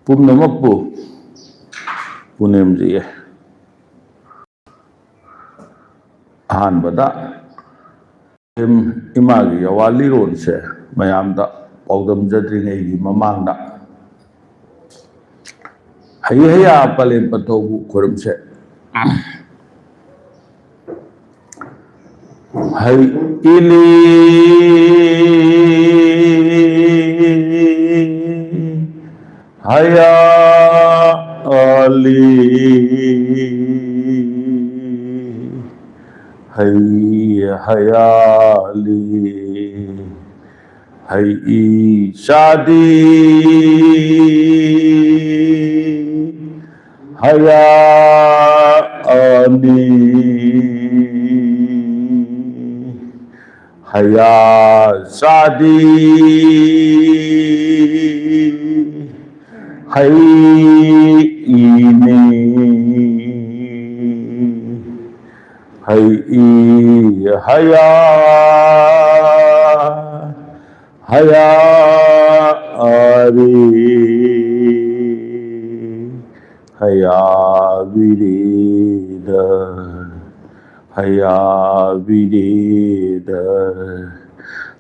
ꯄꯨꯝꯅꯃꯛꯄꯨ ꯄꯨꯅꯦꯝꯖꯩ ꯑꯍꯥꯟꯕꯗ ꯏꯃꯥꯒꯤ ꯌꯥꯋꯥꯂꯤꯔꯣꯟꯁꯦ ꯃꯌꯥꯝꯗ ꯄꯥꯎꯗꯝꯖꯗ꯭ꯔꯤꯉꯩꯒꯤ ꯃꯃꯥꯡꯗ ꯍꯩ ꯍꯩꯌꯥ ꯄꯂꯦꯝ ꯄꯟꯊꯧꯕꯨ ꯈꯨꯔꯨꯝꯁꯦ ꯍꯩ ꯏꯂꯤ ꯍꯩꯌꯥ Ali hãy hayali hãy shadi hayani haya shadi hay ini hay haya haya ari haya virida haya virida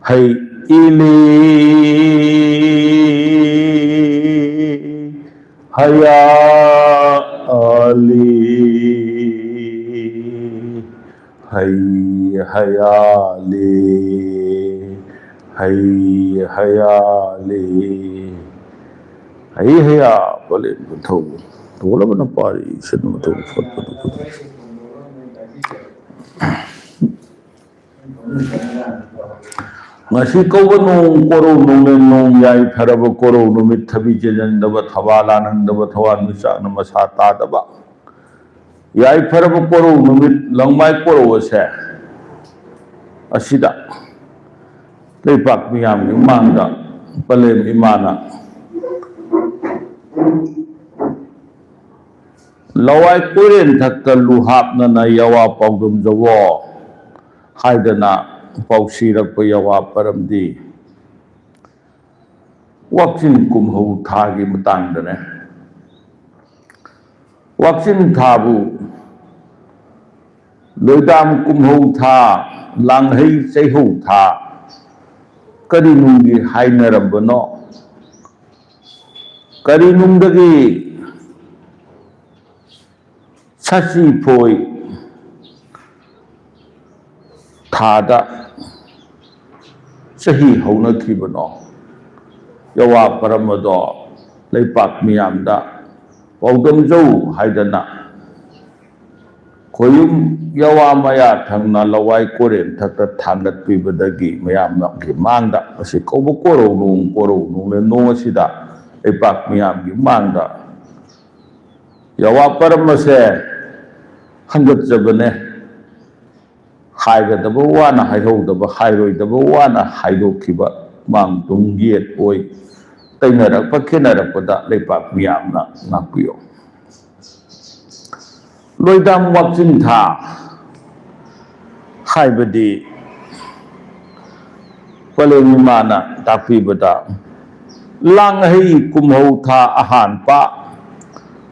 hay ili haya ali hay hayali hay hayali hay haya palen thau thola bana pari sinu thau phot phot ngasi kauba nong koro nong nong yai pharaba koro numit thabi jenandaba thawalanandaba thawan micha namasa tadaba yai pharaba koro numit langmai koro ase asida leipak miyam ni mangda palem imana lawai koren thakta luhapna na yawa pawdum jawo haidana pawsirak pa yawa paramdi wakchin kumhau thagi matangdane wakchin thabu loidam kumhau tha langhei chaihau tha karinungi hainarambano karinungdagi chachi phoi THADA CHAHI haunakhibano yawa paramado leipak miyamda pawdam jau haidana koyum yawa maya thangna lawai koren thakta thangat pibadagi mayamna ki mangda asi kobo koro nung le no asida leipak miyam gi mangda yawa paramase hangat jabane haigadaba wana haihodaba hairoidaba wana haidokhiba mang tungiet oi tainarakpa khenarakpada leipak miyamna ngakpiyo loidam wakchin tha haibadi palemimana takpibada langhei kumhau tha ahan pa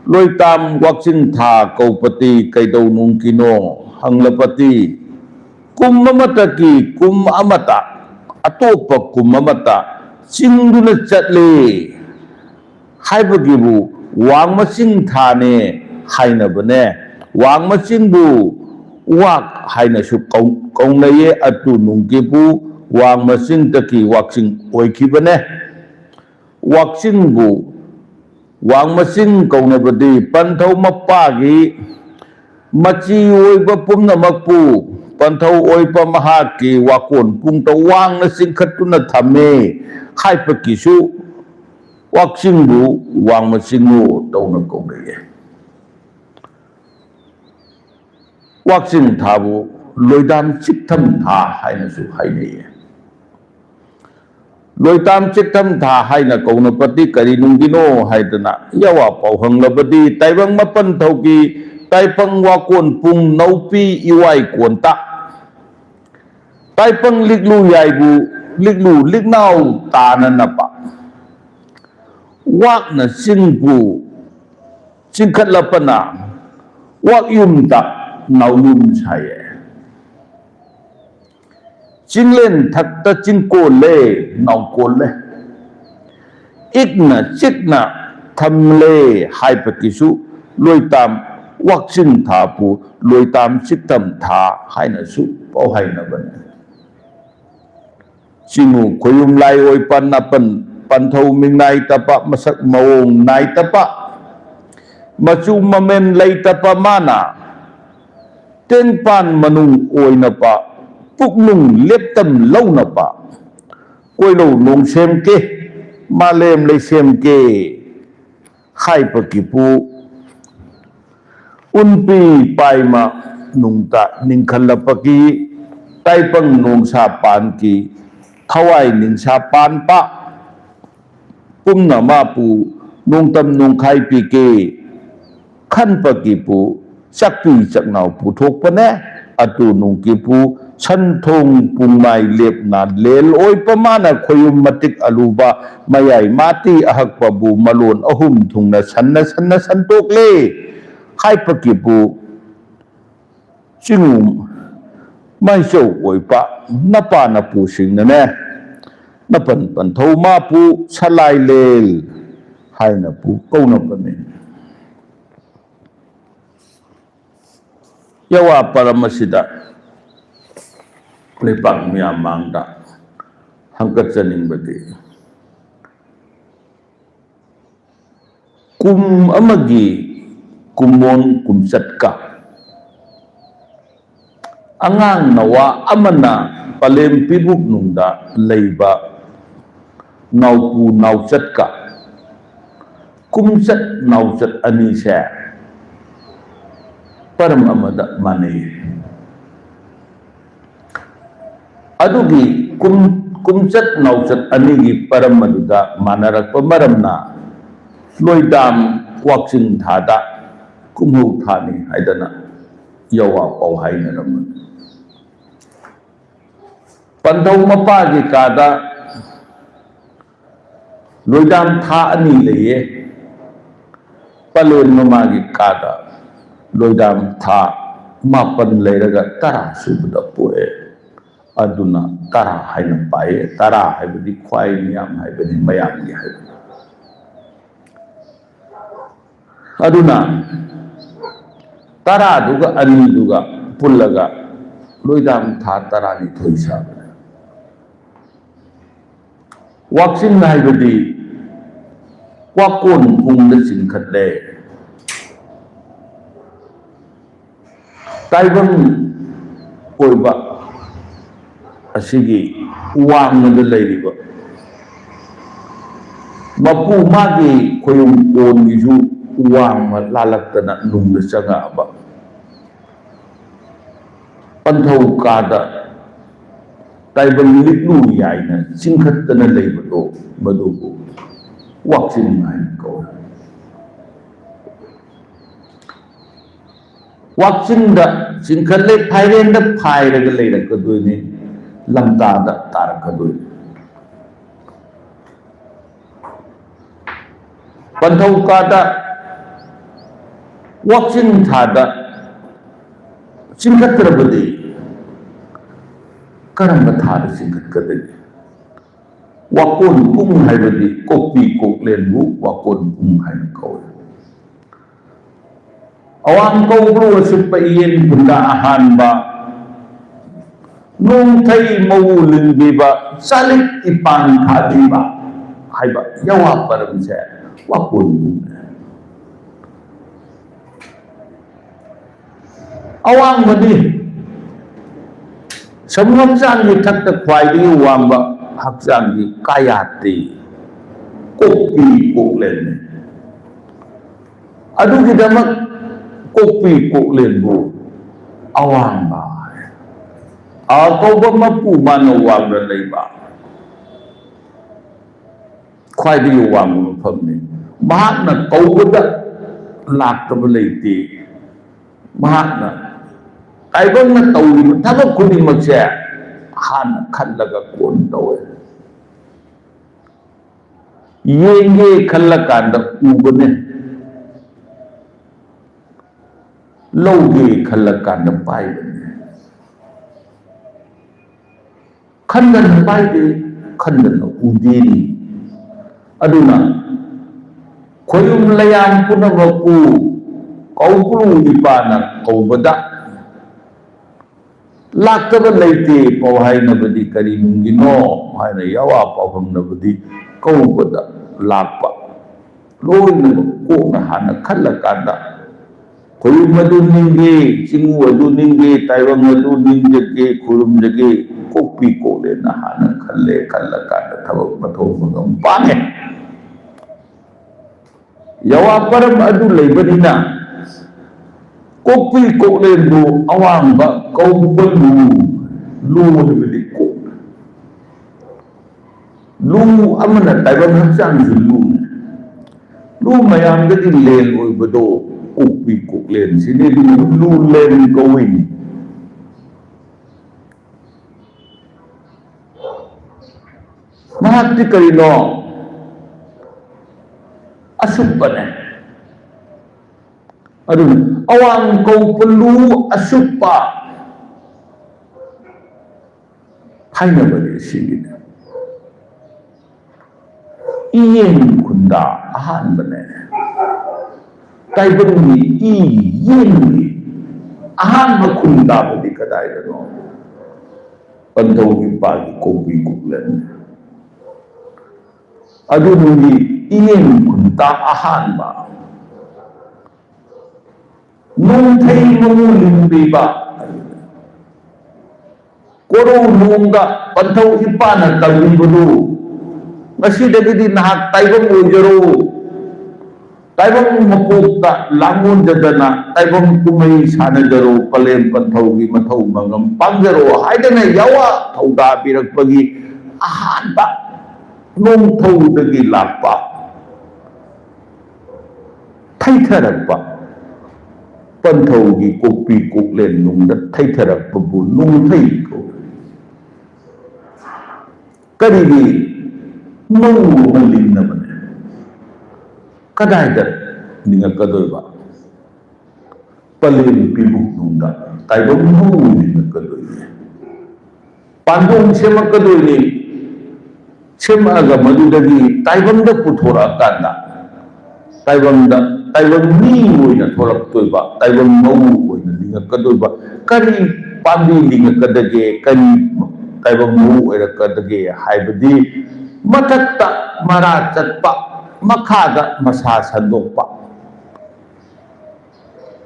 loitam wakchin tha kaupati kaidau nung kino hanglapati kum amata ki kum amata atopa kum amata chingduna chatle haibagibu wangmasing thane hainabane wangmasingbu wak hainasu kaungnaye atu nungkibu wangmasing taki wakching oikibane wakchingbu wangmasing kaunabadi panthau mapagi machi oiba pumnamakpu panthau oipa mahaki wakon pungta wangna singkhatuna thame haipakisu wakchingbu wangmasingu tauna kaunnaye wakching thabu loidam chiktham tha hainasu hainaye loitam chiktham tha haina kaunapati karinungino haidana yawa pauhanglabadi taibang mapan thauki taipang wakon pung naupi iwai konta taipang liglu yaibu liglu lignau tananapa wak na singpu singkat lapana wak yum tak nau yum saya Chinglen thakta chingko le nau ko le ikna chikna thamle hai pakisu loi tam wakching thapu loi tam chiktam tha hai na su pau hai na ban Singu koyum lai oi pan na pan thau ming nai tapa masak mawong nai tapa machu mamen lai tapa mana ten pan manung oi na pa puk nung lep tam lau na pa koi lo nung sem ke malem lai sem ke khai pa kipu unpi pai ma nung ta ning khalapaki tai pang nung sa pan ki thawai ning sa pan pa kum na ma pu nung tam nung khai pi ke khan pa kipu sak pi sak nau pu thok pa ne atu nung kipu chan thong pung mai lep na lel oi pamana khoyum matik aluba mayai mati ahak pabu malon ahum thung na san tok le khai pakipu chingum mai show oi pa napa na pu sing na ne napan thau ma pu salai lel hai na pu kau na pa ne yawa paramasida lepak miyamang da hangkat saning bati kum amagi kumon kumsat ka angang nawa amana palem pibuk nungda leiba naupu nausat ka kumsat nausat ani sya param amada mane adugi kumsat nausat anigi param maduda manarak pamaramna loidam wakching thada kumhu thani haidana yawa pau haina raman pandau mapa gi kada loidam tha ani leye palen mama gi kada loidam tha mapan leiraga tara subda poe aduna tara haina pae tara haibadi khwai miyam haibadi mayam gi haibadi aduna tara duga ani duga pullaga loidam tha tara ni thoisa wakching haibadi wakon pungda singkhatle taibang oiba asigi wangda leiriba mapu magi khoyum on gisu wang lalaktana nungda changa ba panthau kada taibang litlu yaina singkhattana leibado madugo wakching hai ko wakching da singkhatle phairen da phairaga leirakadoi lamta da tarakadoi panthau kada wakching thada singkhatrabadi karamba thada singkhatkadai wakon pung haibadi kopi koklenbu wakon pung haina kawi awang kau bro supa iyen bunda ahan ba nung thai mau lingbi ba salik ipan thadi ba haiba yawa param se wakon awang badi samram sang ni thakta khwai di wang ba hakjang di kayati kopi koklen adu gidamak kopi koklen bu awang ba kau ba mapu mana wang da leiba khwai di wang pham ni mahak na kau ba lak ka ba leiti mahak na ai bang na tau ni thakap khuni makse han khan laga kon tawe yenge khalla kanda ubane lauge khalla kanda pai khandan pai de khandan udini aduna koyum layam punabaku kaupulu ipana kaubada laktaba leite pawhai nabadi kari mungino haina yawa pawham nabadi kaubada lakpa loina ko na hana khalla kanda koyum madu ninge chingu adu ninge taiwang adu ninge kurum jage kopi ko le na hana khalle khalla kanda thabak matho magam pange yawa param adu leibadina kopi ko le do awang ba kaupa lu hebedi ko lu amana taiwan hangsang lu mayam gadi len oi bado kopi ko len sini lu len going mahati karino asupane adun awang kau perlu asupa haina bade sigina ien kunda ahan bane taibun ni ien ni ahan makunda bade kadai dano pantau ki pagi kopi kuklen adun ni ien kunda ahan ba nung thay nung limbi ba koro nung da pantau ipana tabi bulu ngasi dagidi nahak taibang ujaro taibang mapukta langun jadana taibang kumay sana jaro palem pantau gi matau mangam pangjaro haidana yawa thauda piragpagi ahan ba nung thau dagi lakpa thay tharag ba pantau gi kopi kuklen nung da thay tharak pabu nung thay ko karigi nung maling naman kadai da ninga kadoy ba palin pibuk nung da tayo nung ninga kadoy pandong siyama kadoy ni siyama aga madudagi tayo da puthora kanda taibang ni mo na tholak toy ba taibang mau mo na linga kadoy ba kari pandi linga kadage kari taibang mau era kadage haibadi matatta maratat pa makada masasandok pa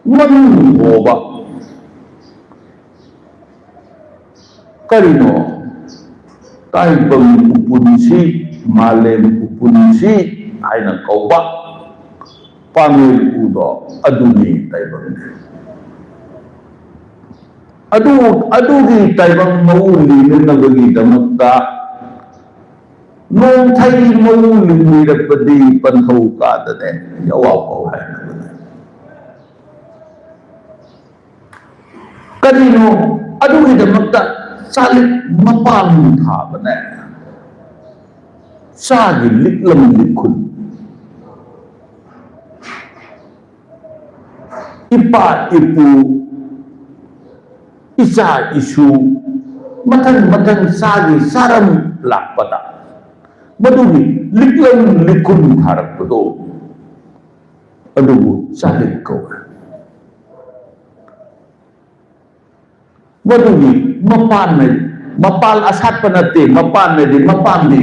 manho ba karino taibang upunsi malem upunsi ay na kauba pangil udo aduni taibang adugi taibang mauli nagagi damakta nung thay mauli nirapadi panhaw ka dane yawa ko hai kanino adugi damakta salit mapang thabane sagi liklam likun ipa ipu isa isu matang sagi saram lakpada madugi liklam likun harak bedo adugu salik kau madugi mapal asat panate mapan di mapandi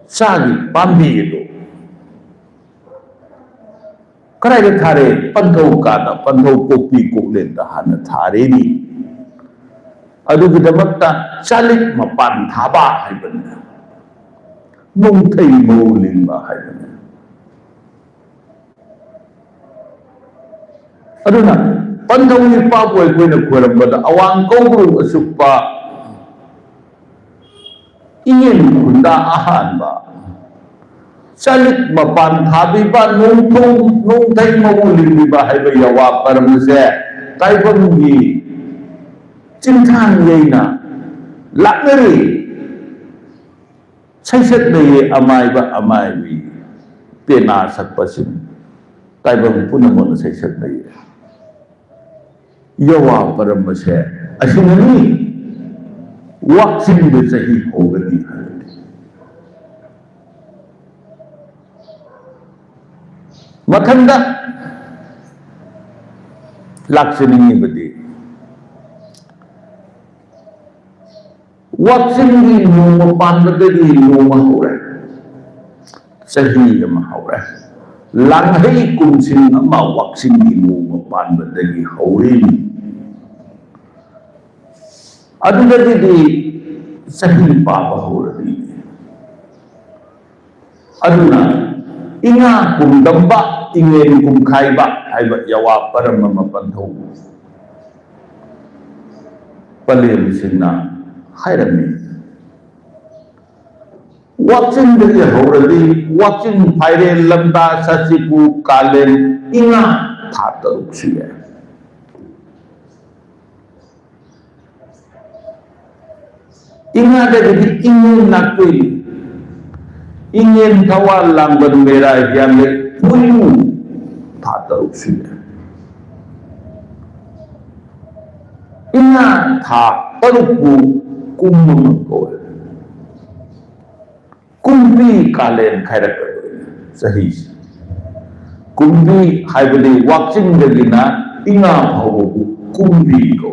sagi pambi itu karai thare pantau kana pantau kopi kuklen da hana thare ni adugi damakta salit mapan thaba haibana nung thay mo limba haibana aduna pantau ni papoy ko na kurambada awang kawru asuppa iyen kunda ahan ba salit mapan thabi ba nung thay maulim ba hai ba yawa param se taibang gi chintang yai na laknari सैसत नहीं अमायबा अमायबी पेना सकपसिंग ताइबम पुनमन सैसत नहीं यवा परम से असिंगनी वाक्चिंग दे चाही होगदी मथंदा लाक्ष्मी बदी वाक्चिंग की नोम पानबदगी नोम हो रहा चाही अमा हो रहा लांगहै कुमसिंग अमा वाक्चिंग की नोम पानबदगी होरेनी अदुदगी चाही पाप होरदी अदुना इंगा कुमदंबा इंगेन कुमखाइबा हाइबा यवा परम मपंथौ पलेम सिंगना हायरमी वाचिंग दे होरदी वाचिंग फाइरे लंदा सचिपु कालेन इंगा थातरुक्षिए इंगा दे इंगेन नाकुई इंगेन थवा लांगन मेरा याले पुयु थातरुक्षिए इंगा था परुपु कुम्मको कुम्बी कालेन खैरक सही कुम्बी हाइबली वाक्चिंग दगिना इंगा भावबु कुम्बी को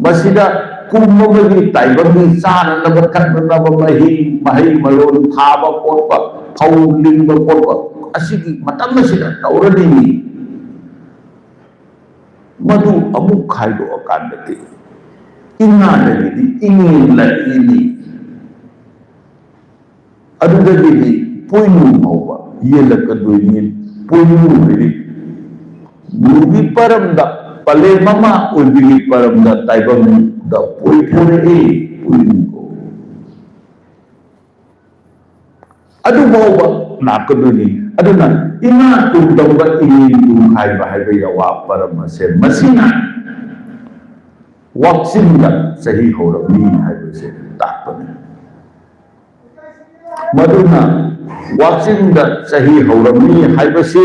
मसिदा कुम्बगी ताइबंगी चाननब थक्ननब मही मही मलोन थाबा पोटपा फौ लिंब पोटपा असिगी मतम मसिदा तौरदी मधु अमुक खाइदो अकांदती इंगा दगिदी इंगेन लइनी अदुदगिदी पुयनु मौबा येलकदुइनी पुयनु बिदी नुबी परमदा पले ममा उबिगी परमदा ताइबम दा पुयपुरे पुयनु को अदु मौबा नाकदुनी अदुना इना कुंदंबा इनी दुखाई बाहाइबा यवा परम से मसिना वाक्चिंग दा सही होरमी हाइबसे ताकपने मधुना वाक्चिंग दा सही होरमी हाइबसे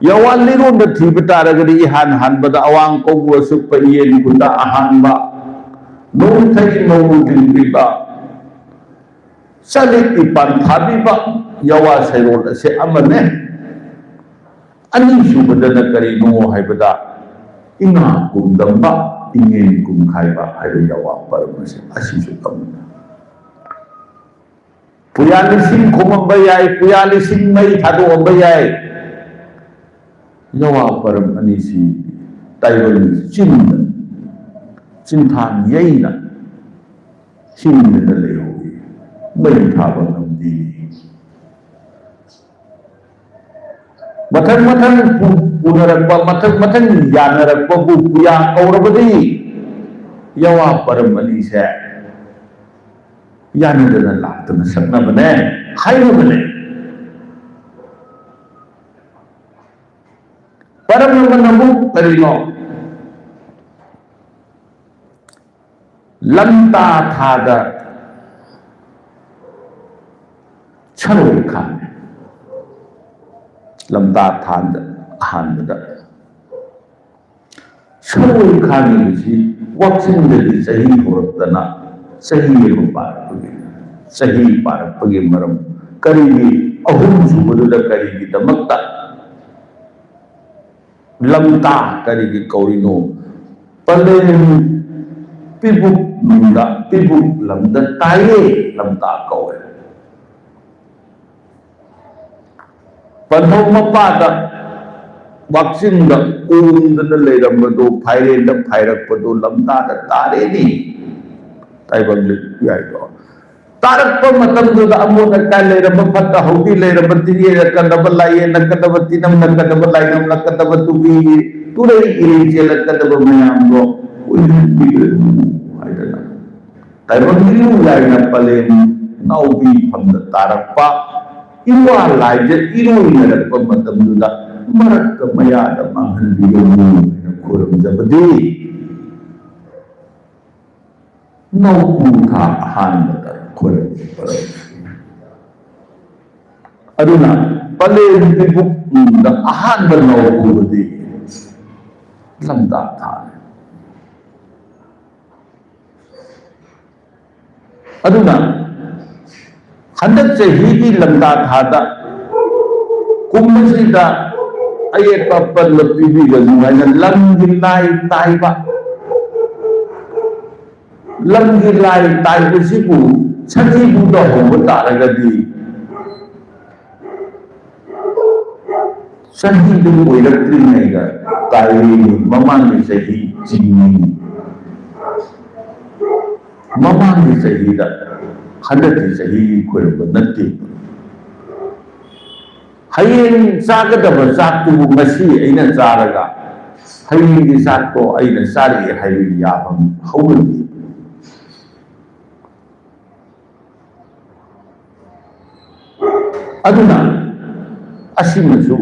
यवा लिरोन दा थीब तारगदी हान हानबदा अवांग कोबु सुप येन कुदा अहानबा नों थई नों दिनबिबा सलिक इपान थाबीबा यवा सैरोल से अमने अनी सुबदना करीनो हाइबदा इंगा कुंदंबा इंगेन कुमखाइबा हाइबा यवा परम से असिसु अमना पुयालिसिंग खोमंबा याय पुयालिसिंग मई थादोंबा याय यवा परम अनिसी ताइबन चिन्द चिंथान यैना चिन्द ले होगी मई थाबा नमदी मथन मथन पुनरक्पा मथन मथन यानरक्पा पुया कौरबदी यवा परम अली से यानदना लातन सकना बने हाइब बने परम नमु करिनो लंता थादा छनोई खान लंता थाद हानदा छनोई खानी बिसी वाक्चिंग दे सही होरदना सही को पारपगे सही पारपगे मरम करीगी अहुम सुबुदुदा करीगी दमक्ता लंता करीगी कौरिनो पले पिबुक नुंदा पिबुक लंदा ताये लंता कौए पन्थौ मपादा वाक्चिंग दा उंदना लेरमदो फाइरेन दा फाइरकपदो लंता दा तारेनी ताइबंग याइदो तारक मतम दुदा अमो नक्का लेरम फत्ता हौदी लेरम तिये नक्कदब लाये नक्कदब तिनम नक्कदब लायनम नक्कदब तुबी तुरे इले जे नक्कदब मयाम दो उइदि हाइदना ताइबंग लायना पले नौबी फंद तारकपा इवा लाइजे इरो इनरक मतम दुदा मरक मयाद मांगन दियो खुरम जबदी Nauputa hanbada khore param. Aduna palen tibuk da hanba naupudi lamda tha. Aduna handak chahi lamda thada kumbasida ayeka pallapibi gazunga lamgi lai taiba lamgi lai taiba sibu chahi buda hoba taragadi chahi du oirakri naiga tai mamangi chahi jini mamangi chahi da handaki chahi koirba natti hayeng chagadaba chaktu ngasi aina charaga hayeng chakto aina chari hayi yabam hawni aduna asimasu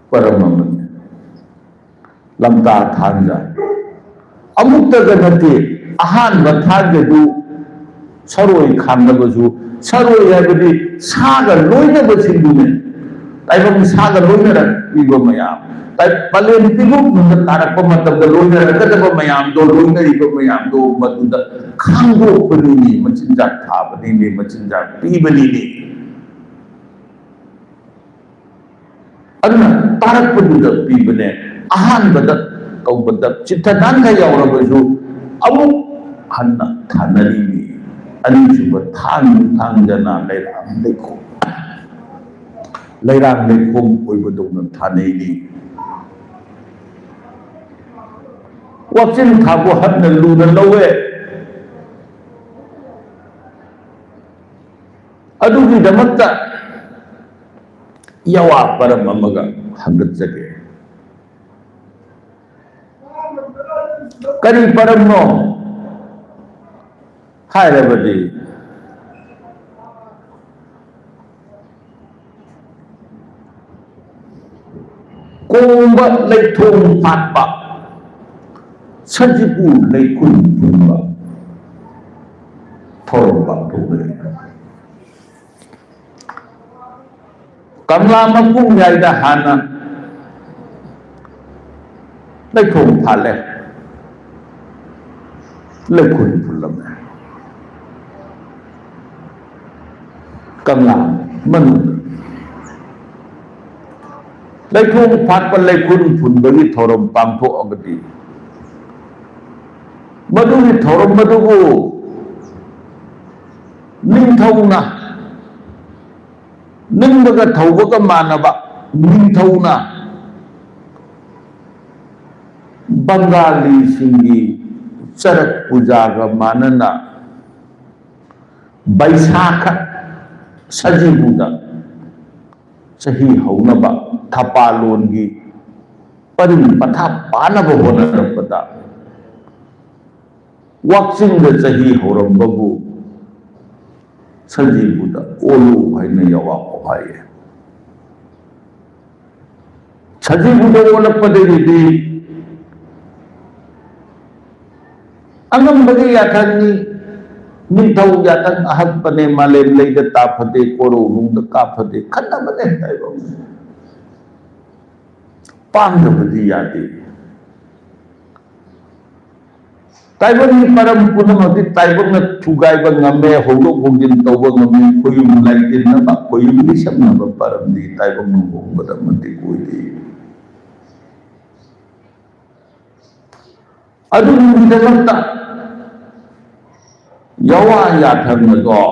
paramamani lamta thanja amuktaga nate ahanba thangadu saroi khandabasu saroi habadi saga loinaba sindune taibam saga loinara iba mayam tai palen tibuk nunda tarakpa matamda loinara kadaba mayam do loinari iba mayam do maduda khangdo panini machinjak thabani ne machinjak pibani ne aduna tarakpaduda pibane ahanbada kaubada chithananga yaurabasu amuk hanna thanari ne anisuba thangjana leirang lekhom oibadona thanei ni wakchin thabu hadna luna lawe adugi damakta yawa param amaga hangatsage kari param no hairabadi komba leithong phatpa sajipu leikun pumba thorba thore kamla mapung yaida hana leithong phale leikun pulame kamla manu leithong phatpa leikun phunbagi thorom pangtho agadi madugi thorom madugu ningthauna ningbaga thaubaga manaba ningthauna bangali singi charak pujaga manana baisakha sajibuda chahi haunaba thapalongi parin patha panaba honarappada wakching da chahi haurambabu sajibuda olu haina yawa ohaye sajibuda olappadegi angambagi yathani ningthau yathang ahapane malem leida taphade koro nungda kaphade khanabane taibam pangdabadi yade taibam ni param punamati taibam na thugaiba ngame hogok hogin tawba ngame koyum laidin na ba koyum ni samna ba param ni taibam nu hogbada mati koidi adu ni damakta yawa yathang na do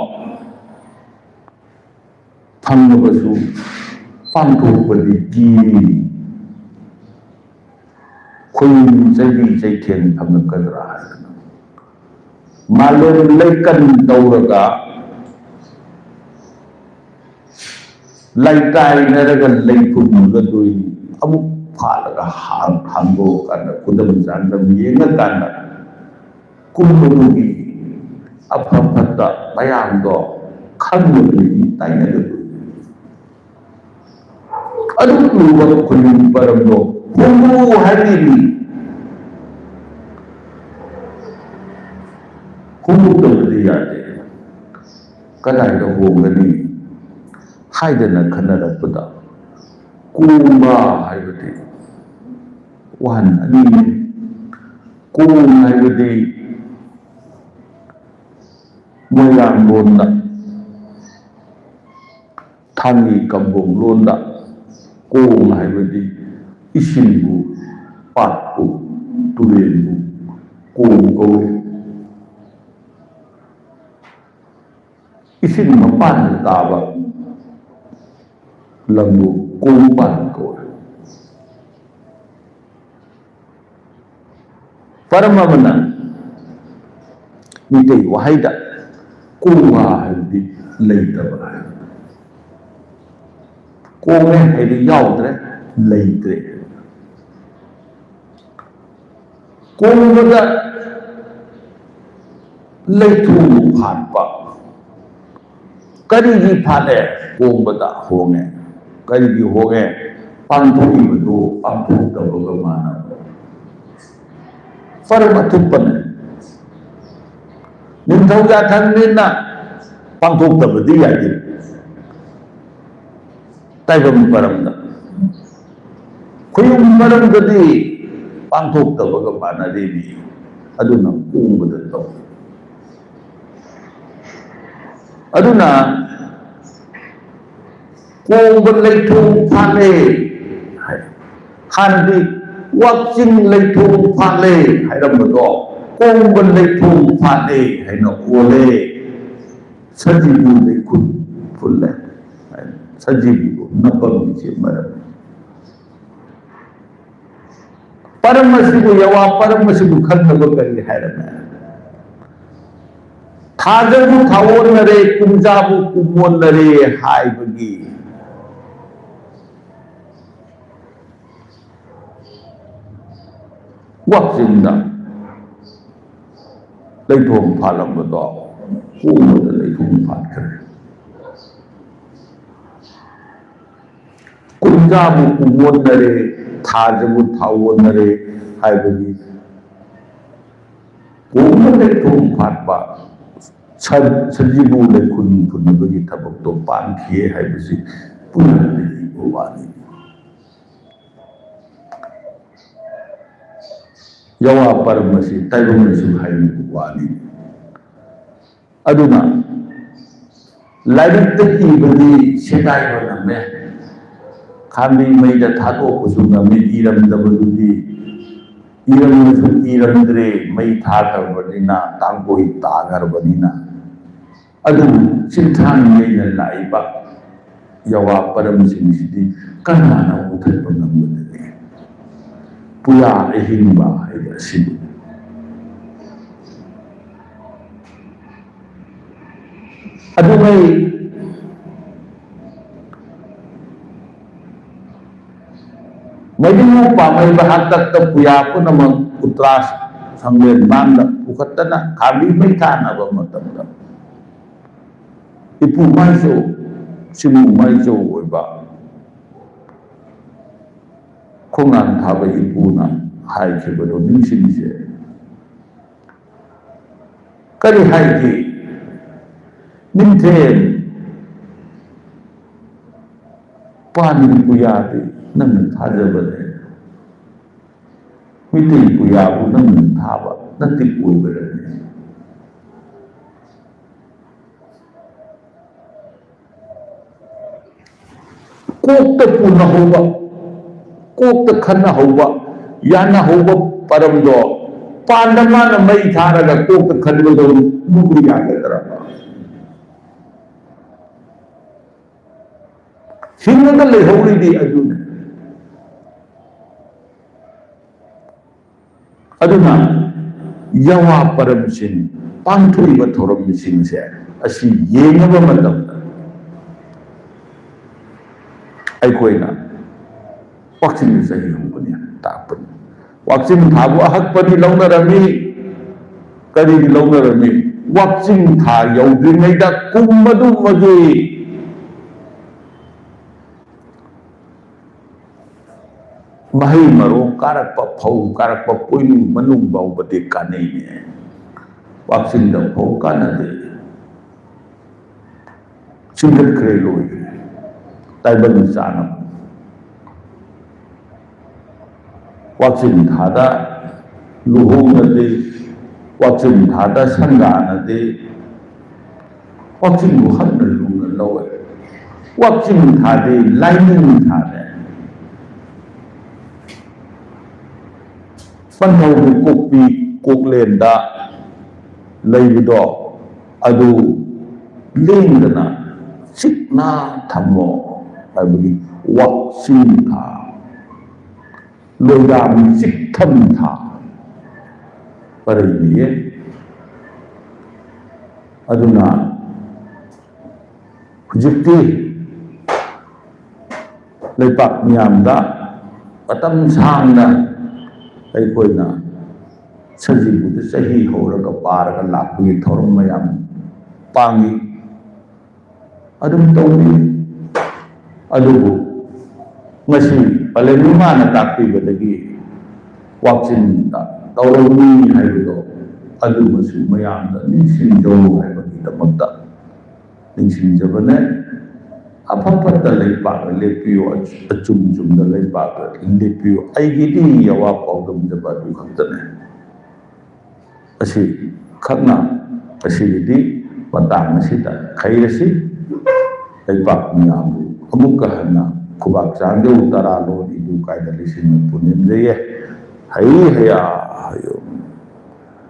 phangbasu pangthokpadi kiri koyum jai jaithen phamkadra malem leikan tauraga laikai naraga leipum ga doi amuk phalaga hango kana kudam jandam yenga kana kumbugi apapata bayangdo khanmugi tainaga adu luwa kulim paramdo Hubu hadiri ꯍꯣꯡꯗꯣꯛꯇꯕꯗꯤ ꯌꯥꯗꯦ ꯀꯗꯥꯏꯗ ꯍꯣꯡꯒꯅꯤ ꯍꯥꯏꯗꯅ ꯈꯟꯅꯔꯛꯄꯗ ꯀꯣꯡꯕ ꯍꯥꯏꯕꯗꯤ ꯋꯥꯍꯟ ꯑꯅꯤꯅꯤ ꯀꯣꯡ ꯍꯥꯏꯕꯗꯤ ꯃꯣꯏꯔꯥꯡ ꯂꯣꯟꯗ ꯊꯥꯡꯒꯤ ꯀꯝꯕꯣꯡ ꯂꯣꯟꯗ ꯀꯣꯡ ꯍꯥꯏꯕꯗꯤ ꯏꯁꯤꯡꯕꯨ ꯄꯥꯠꯄꯨ ꯇꯨꯔꯦꯟꯕꯨ ꯀꯣꯡ ꯀꯧꯏ ising mapan taba lambu kumpan ko paramamana mitei wahayda kuma haydi leitaba kome haydi yaudre leitre kumada leitu phanpa karigi phane kumbada honge karigi honge panthoki badu pantho tabaga mana farma thupane ninthau ya thangnina pantho tabadi yadi taibam paramda khuyum paramdadi pantho tabaga mana devi aduna kumbada taw aduna kongba leithung phale hanbi wakching leithung phale hairambado kongba leithung phale haina ole sajibu leikhun fulle sajibu napam che maram paramasibu yawa paramasibu khanaba kari hairama THADAbu thawonare kumjabu kumonare haibagi wakchingda leithong phalambado kumada leithong phatkare kumjabu kumonare THADAbu thawonare haibagi kumada leithong phatba sajibu leikhun phunabagi thabak to pankhiye haibasi punani wani yawa paramasi taibamasi haini wani aduna lairikta ibadi sedai baname khambi maida thado kusuna mi iramdabadudi iramsu iramdre mai thakarbadina tangkoi tagarbadina adu sinthang meina laiba yawa paramsing sidi kanana uthatpa ngamudane puya ehimba haida sibu adu mai Madimu pamai bahatak ta puya punamang utras sanglen manda ukatana kami mai thana ba matamda ipu maiso simu maiso oiba khongan thaba ipuna haikibado ningsingse kari haiki ninthen pani puyati nang thajabane mitei puyabu nang thaba nati oibarane kokta puna hoba kokta khana hoba yana hoba paramdo pandamana mai tharaga kokta khanbado mugu yagadra hinnaga lehoridi aduna yawa paramsing pangthuiba thoramsingse asi yengaba matamda aikoina wakching sahi humbani tapani wakching thabu ahakpani launarami kari launarami wakching tha yaudringaida kummadu magi mahai marong karakpa phau karakpa poinu manung baubati kanai ne WAKCHING ꯐꯥꯎ ꯀꯥꯟꯅꯗꯦ ꯆꯤꯡꯈꯠꯈ꯭ꯔꯦ ꯂꯣꯏꯈ꯭ꯔꯦ ꯇꯥꯏꯕꯪ ꯆꯥꯅꯕ WAKCHING ꯊꯥꯗ ꯂꯨꯍꯣꯡꯅꯗꯦ WAKCHING ꯊꯥꯗ ꯁꯪꯒꯥꯅꯗꯦ WAKCHING ꯍꯟꯅ ꯂꯨꯅ ꯂꯧꯋꯦ WAKCHING ꯊꯥꯗꯦ ꯂꯥꯏꯅꯤꯡ ꯊꯥꯗꯦ ꯄꯟꯊꯧꯒꯤ ꯀꯣꯛꯄꯤ ꯀꯣꯛꯂꯦꯟꯗ ꯂꯩꯕꯗꯣ ꯑꯗꯨ ꯂꯦꯡꯗꯅ ꯆꯤꯛꯅ ꯊꯝꯃꯣ ꯍꯥꯏꯕꯒꯤ WAKCHING ꯊꯥ ꯂꯣꯏꯗꯥꯝ ꯆꯤꯛꯊꯝ ꯊꯥ ꯄꯔꯩꯕꯤꯌꯦ ꯑꯗꯨꯅ ꯍꯧꯖꯤꯛꯇꯤ ꯂꯩꯄꯥꯛ ꯃꯤꯌꯥꯝꯗ ꯃꯇꯝ ꯁꯥꯡꯅ ꯑꯩꯈꯣꯏꯅ ꯁꯖꯤꯕꯨꯗ ꯆꯍꯤ ꯍꯧꯔꯒ ꯄꯥꯔꯒ ꯂꯥꯛꯄꯒꯤ ꯊꯧꯔꯝ ꯃꯌꯥꯝ ꯄꯥꯡꯏ ꯑꯗꯨꯝ ꯇꯧꯏ ꯑꯗꯨꯕꯨ ꯉꯁꯤ ꯄꯂꯦꯝꯅꯤꯃꯥꯅ ꯇꯥꯛꯄꯤꯕꯗꯒꯤ WAKCHINGꯗ ꯇꯧꯔꯝꯃꯤ ꯍꯥꯏꯕꯗꯣ ꯑꯗꯨꯃꯁꯨ ꯃꯌꯥꯝꯗ ꯅꯤꯡꯁꯤꯡꯖꯧ ꯍꯥꯏꯕꯒꯤꯗꯃꯛꯇ ꯅꯤꯡꯁꯤꯡꯖꯕꯅꯦ ꯑꯐ-ꯐꯠꯇ ꯂꯩꯄꯥꯛꯅ ꯂꯦꯞꯄꯤꯌꯨ ꯑꯆꯨꯝ-ꯆꯨꯝꯅ ꯂꯩꯄꯥꯛꯅ ꯂꯦꯞꯄꯤꯌꯨ ꯑꯩꯒꯤꯗꯤ ꯌꯥꯋꯥ ꯄꯥꯎꯗꯝꯖꯕ ꯑꯗꯨ ꯈꯛꯇꯅꯦ ꯑꯁꯤ ꯈꯛꯅ ꯑꯁꯤꯒꯤꯗꯤ ꯃꯇꯥꯡ ꯑꯁꯤꯗ ꯈꯩꯔꯁꯤ ꯂꯩꯄꯥꯛ ꯃꯤꯌꯥꯝꯕꯨ ꯑꯃꯨꯛꯀ ꯍꯟꯅ ꯈꯨꯕꯥꯛ ꯆꯥꯡꯗꯧ ꯇꯔꯥ ꯂꯣꯟ ꯏꯗꯨ ꯀꯥꯏꯅ ꯂꯤꯁꯤꯡ ꯄꯨꯅꯤꯝꯖꯩꯌꯦ ꯍꯩ ꯍꯌꯥ ꯍꯌꯣ